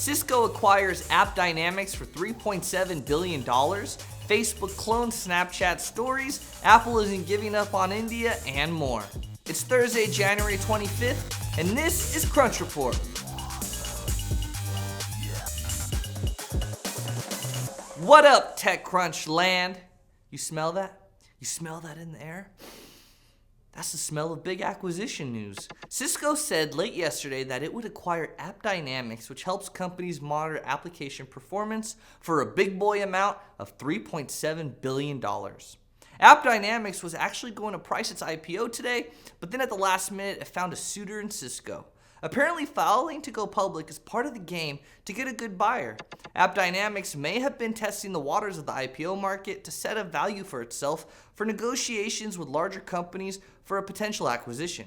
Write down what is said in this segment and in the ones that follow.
Cisco acquires AppDynamics for $3.7 billion. Facebook clones Snapchat stories. Apple isn't giving up on India, and more. It's Thursday, January 25th, and this is Crunch Report. What up, TechCrunch land? You smell that? You smell that in the air? That's the smell of big acquisition news. Cisco said late yesterday that it would acquire AppDynamics, which helps companies monitor application performance, for a big boy amount of $3.7 billion. AppDynamics was actually going to price its IPO today, but then at the last minute it found a suitor in Cisco. Apparently, filing to go public is part of the game to get a good buyer. AppDynamics may have been testing the waters of the IPO market to set a value for itself for negotiations with larger companies for a potential acquisition.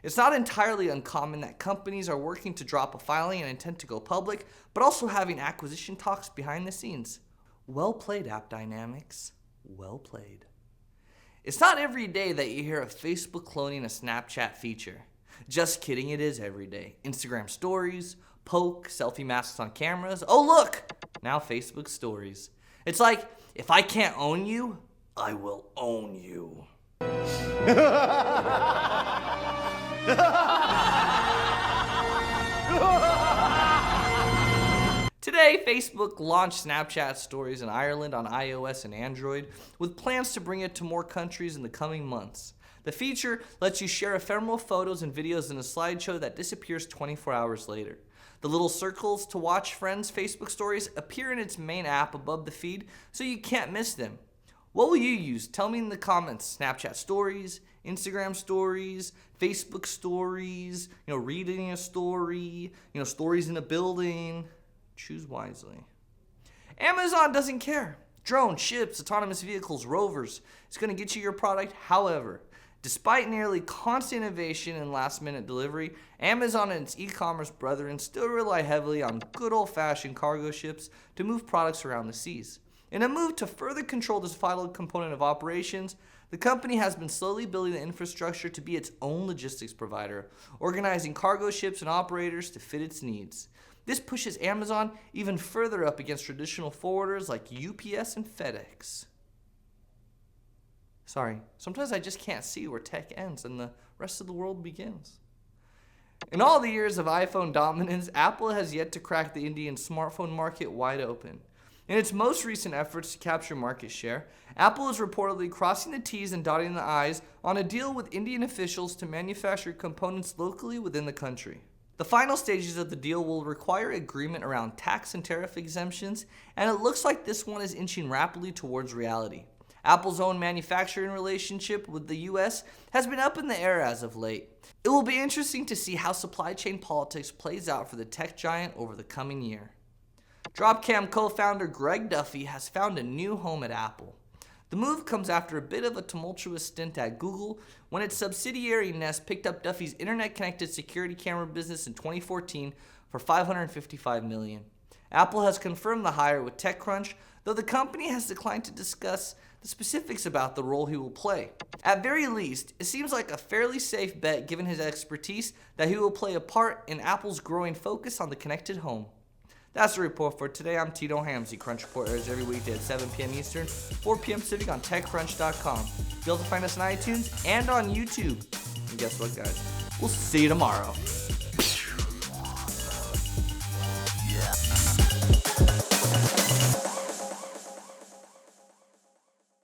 It's not entirely uncommon that companies are working to drop a filing and intent to go public, but also having acquisition talks behind the scenes. Well played, AppDynamics. Well played. It's not every day that you hear of Facebook cloning a Snapchat feature. Just kidding, it is every day. Instagram stories, poke, selfie masks on cameras. Oh look, now Facebook stories. It's like, if I can't own you, I will own you. Today, Facebook launched Snapchat Stories in Ireland on iOS and Android, with plans to bring it to more countries in the coming months. The feature lets you share ephemeral photos and videos in a slideshow that disappears 24 hours later. The little circles to watch friends' Facebook stories appear in its main app above the feed, so you can't miss them. What will you use? Tell me in the comments. Snapchat Stories, Instagram Stories, Facebook Stories, reading a story, stories in a building. Choose wisely. Amazon doesn't care. Drones, ships, autonomous vehicles, rovers. It's going to get you your product however. Despite nearly constant innovation and last-minute delivery, Amazon and its e-commerce brethren still rely heavily on good old-fashioned cargo ships to move products around the seas. In a move to further control this vital component of operations, the company has been slowly building the infrastructure to be its own logistics provider, organizing cargo ships and operators to fit its needs. This pushes Amazon even further up against traditional forwarders like UPS and FedEx. Sorry, sometimes I just can't see where tech ends and the rest of the world begins. In all the years of iPhone dominance, Apple has yet to crack the Indian smartphone market wide open. In its most recent efforts to capture market share, Apple is reportedly crossing the T's and dotting the I's on a deal with Indian officials to manufacture components locally within the country. The final stages of the deal will require agreement around tax and tariff exemptions, and it looks like this one is inching rapidly towards reality. Apple's own manufacturing relationship with the US has been up in the air as of late. It will be interesting to see how supply chain politics plays out for the tech giant over the coming year. Dropcam co-founder Greg Duffy has found a new home at Apple. The move comes after a bit of a tumultuous stint at Google when its subsidiary Nest picked up Duffy's internet-connected security camera business in 2014 for $555 million. Apple has confirmed the hire with TechCrunch, though the company has declined to discuss the specifics about the role he will play. At very least, it seems like a fairly safe bet given his expertise that he will play a part in Apple's growing focus on the connected home. That's the report for today. I'm Tito Hamzy. Crunch Report airs every weekday at 7 p.m. Eastern, 4 p.m. Pacific on TechCrunch.com. You'll be able to find us on iTunes and on YouTube. And guess what, guys? We'll see you tomorrow.